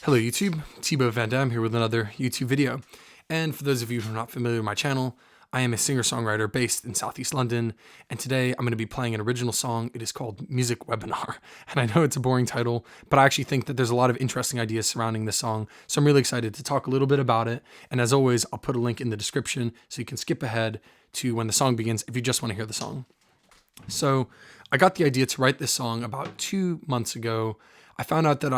Hello YouTube, Thibaut Van Dam here with another YouTube video. And for those of you who are not familiar with my channel, I am a singer-songwriter based in Southeast London, and today I'm going to be playing an original song. It is called Music Webinar, and I know it's a boring title, but I actually think that there's a lot of interesting ideas surrounding this song, so I'm really excited to talk a little bit about it, and as always, I'll put a link in the description so you can skip ahead to when the song begins if you just want to hear the song. So I got the idea to write this song about 2 months ago. I found out that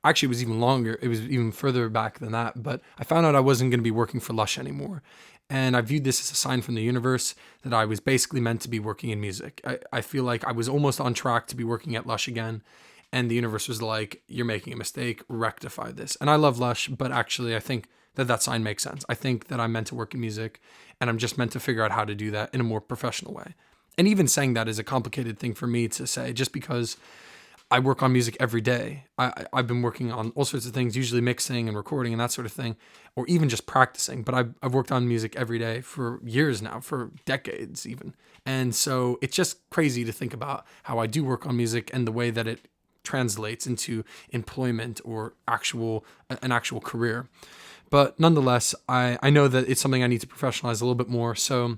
actually it was even longer, it was even further back than that, but I found out I wasn't going to be working for Lush anymore. And I viewed this as a sign from the universe that I was basically meant to be working in music. I feel like I was almost on track to be working at Lush again, and the universe was like, you're making a mistake, rectify this. And I love Lush, but actually I think that sign makes sense. I think that I'm meant to work in music, and I'm just meant to figure out how to do that in a more professional way. And even saying that is a complicated thing for me to say, just because I work on music every day. I've been working on all sorts of things, usually mixing and recording and that sort of thing, or even just practicing. But I've worked on music every day for years now, for decades even. And so it's just crazy to think about how I do work on music and the way that it translates into employment or an actual career. But nonetheless, I know that it's something I need to professionalize a little bit more. So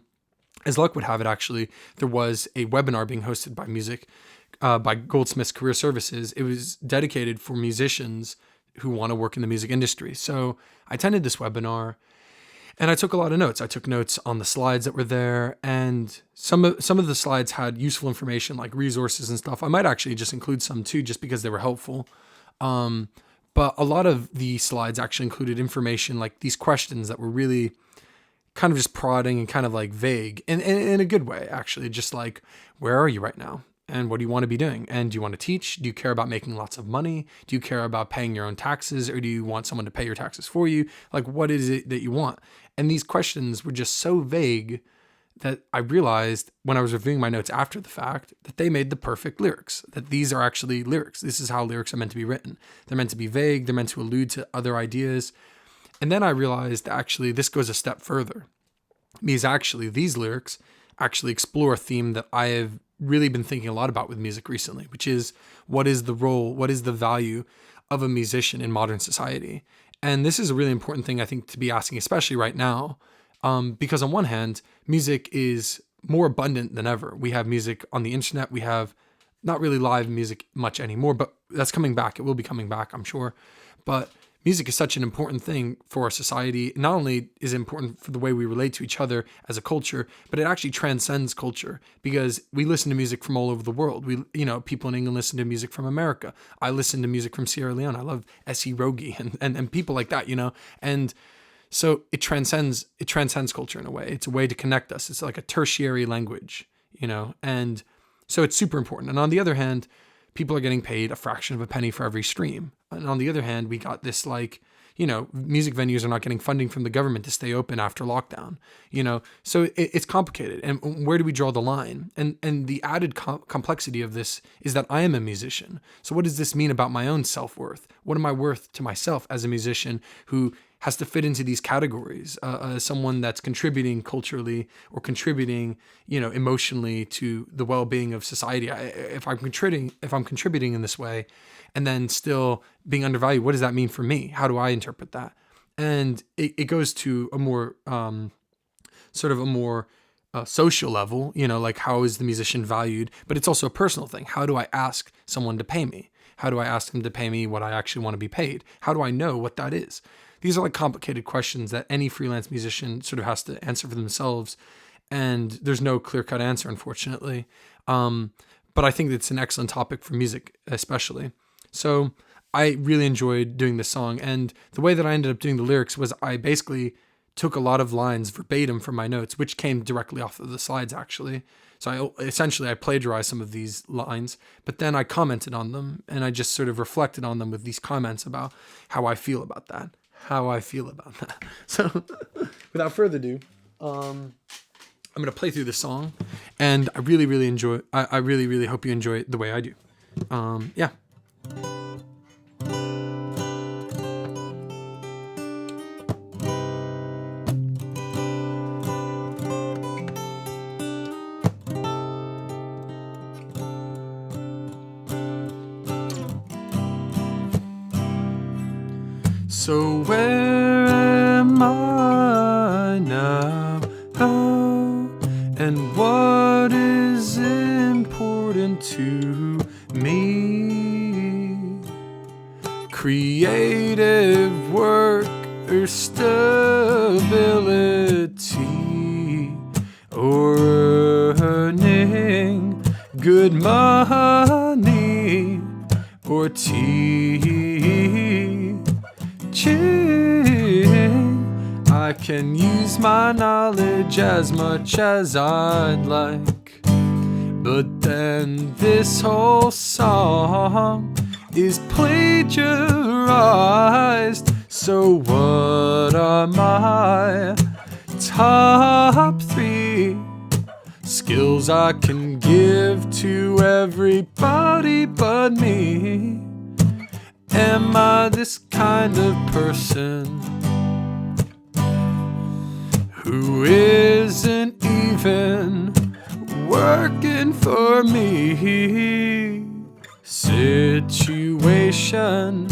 as luck would have it, actually, there was a webinar being hosted by Goldsmiths Career Services. It was dedicated for musicians who want to work in the music industry. So I attended this webinar and I took a lot of notes. I took notes on the slides that were there, and some of the slides had useful information like resources and stuff. I might actually just include some too, just because they were helpful. But a lot of the slides actually included information like these questions that were really kind of just prodding and kind of like vague in a good way, actually. Just like, where are you right now? And what do you want to be doing? And do you want to teach? Do you care about making lots of money? Do you care about paying your own taxes? Or do you want someone to pay your taxes for you? Like, what is it that you want? And these questions were just so vague that I realized when I was reviewing my notes after the fact that they made the perfect lyrics, that these are actually lyrics. This is how lyrics are meant to be written. They're meant to be vague. They're meant to allude to other ideas. And then I realized actually this goes a step further, because actually these lyrics actually explore a theme that I have really been thinking a lot about with music recently, which is what is the role, what is the value of a musician in modern society? And this is a really important thing, I think, to be asking, especially right now, because on one hand, music is more abundant than ever. We have music on the internet. We have not really live music much anymore, but that's coming back. It will be coming back, I'm sure. But music is such an important thing for our society. Not only is it important for the way we relate to each other as a culture, but it actually transcends culture, because we listen to music from all over the world. People in England listen to music from America. I listen to music from Sierra Leone. I love S.E. Rogi and people like that, and so it transcends culture in a way. It's a way to connect us. It's like a tertiary language, and so it's super important. And on the other hand, people are getting paid a fraction of a penny for every stream. And on the other hand, we got this music venues are not getting funding from the government to stay open after lockdown, so it's complicated. And where do we draw the line? And the added complexity of this is that I am a musician. So what does this mean about my own self-worth? What am I worth to myself as a musician who has to fit into these categories, someone that's contributing culturally or contributing, emotionally to the well-being of society? If I'm contributing in this way, and then still being undervalued, what does that mean for me? How do I interpret that? And it goes to a more sort of a more social level, like how is the musician valued? But it's also a personal thing. How do I ask someone to pay me? How do I ask them to pay me what I actually want to be paid? How do I know what that is? These are like complicated questions that any freelance musician sort of has to answer for themselves. And there's no clear-cut answer, unfortunately. But I think it's an excellent topic for music, especially. So I really enjoyed doing this song. And the way that I ended up doing the lyrics was I basically took a lot of lines verbatim from my notes, which came directly off of the slides, actually. So I plagiarized some of these lines, but then I commented on them, and I just sort of reflected on them with these comments about how I feel about that. So without further ado, I'm going to play through the song, and I really, really enjoy it. I really, really hope you enjoy it the way I do. Yeah. So where am I now? And what is important to me? Creative work or stability, or earning good money, or teaching. I can use my knowledge as much as I'd like, but then this whole song is plagiarized. So what are my top 3 skills I can give to everybody but me? Am I this kind of person who isn't even working for me? Situation,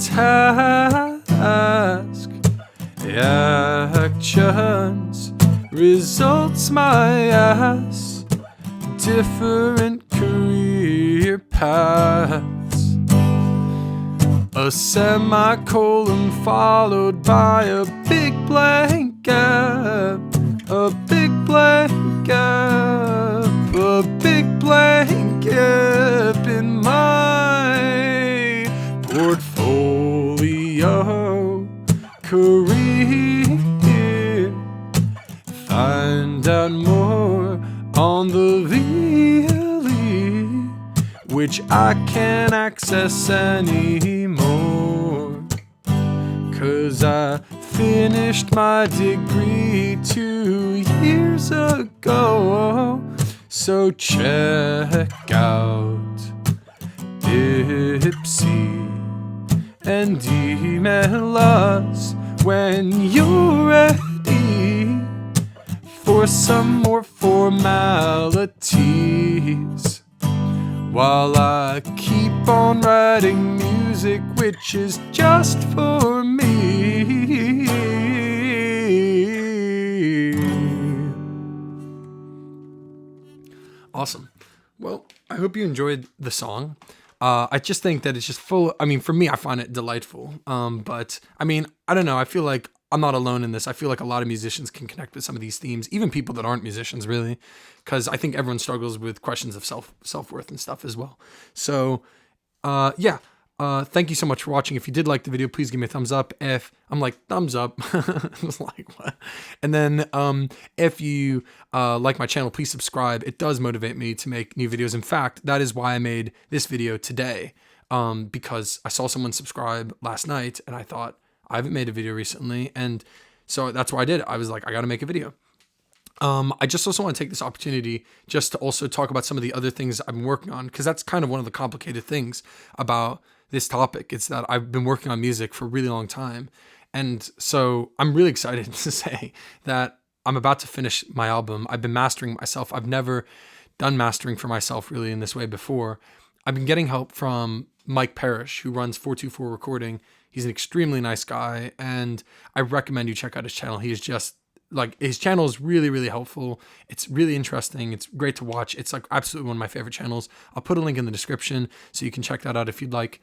task, actions, results, my ass, different career paths. A semicolon followed by a big blank gap, a big blank gap, a big blank gap in my portfolio career. Find out more on the VLE, which I can't access anymore, 'cause I finished my degree 2 years ago. So check out Ipsy and email us when you're ready for some more formalities, while I keep on writing music which is just for me. Awesome. Well, I hope you enjoyed the song. I just think that it's just full. I mean, for me, I find it delightful. But I mean, I don't know. I feel like I'm not alone in this. I feel like a lot of musicians can connect with some of these themes, even people that aren't musicians, really, because I think everyone struggles with questions of self-worth and stuff as well. So, yeah. Thank you so much for watching. If you did like the video, please give me a thumbs up. If I'm like, thumbs up, I was like, what? And then, if you, like my channel, please subscribe. It does motivate me to make new videos. In fact, that is why I made this video today. Because I saw someone subscribe last night and I thought, I haven't made a video recently. And so that's why I did it. I was like, I got to make a video. I just also want to take this opportunity just to also talk about some of the other things I've been working on, because that's kind of one of the complicated things about this topic. It's that I've been working on music for a really long time. And so I'm really excited to say that I'm about to finish my album. I've been mastering myself. I've never done mastering for myself really in this way before. I've been getting help from Mike Parrish, who runs 424 Recording. He's an extremely nice guy, and I recommend you check out his channel. He is just like, his channel is really, really helpful. It's really interesting. It's great to watch. It's like absolutely one of my favorite channels. I'll put a link in the description so you can check that out if you'd like.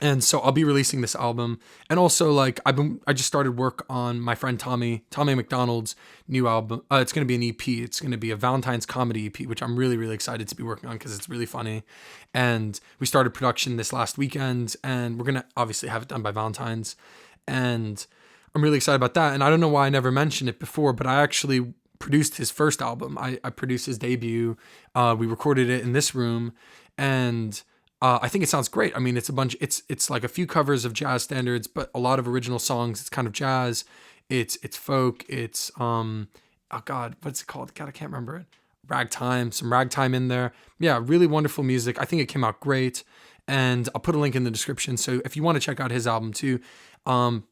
And so I'll be releasing this album. And also, like, I just started work on my friend Tommy McDonald's new album. It's going to be an EP. It's going to be a Valentine's comedy EP, which I'm really, really excited to be working on because it's really funny. And we started production this last weekend, and we're going to obviously have it done by Valentine's. And I'm really excited about that. And I don't know why I never mentioned it before, but I actually produced his first album. I produced his debut. We recorded it in this room, and I think it sounds great. I mean, it's a bunch. It's like a few covers of jazz standards, but a lot of original songs. It's kind of jazz. It's folk. It's oh God, what's it called? God, I can't remember it. Ragtime. Some ragtime in there. Yeah, really wonderful music. I think it came out great, and I'll put a link in the description. So if you want to check out his album too,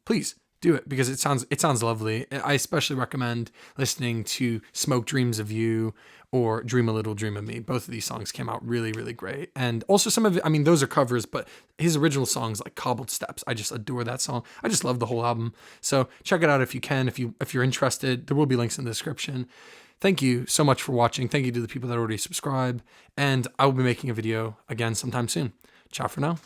please do it because it sounds lovely. I especially recommend listening to Smoke Dreams of You or Dream a Little Dream of Me. Both of these songs came out really, really great. And also some of it, I mean, those are covers, but his original songs like Cobbled Steps, I just adore that song. I just love the whole album. So check it out if you can, if you're interested. There will be links in the description. Thank you so much for watching. Thank you to the people that already subscribe, and I will be making a video again sometime soon. Ciao for now.